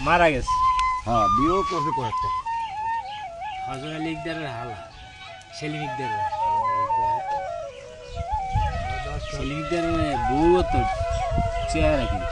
মারা গেছে। হ্যাঁ বিয়েও করছে কয়েকটা। হজর আলী ইকদারের হালা, সেলিম ইকদারের বউ তো চেহারা কিন্তু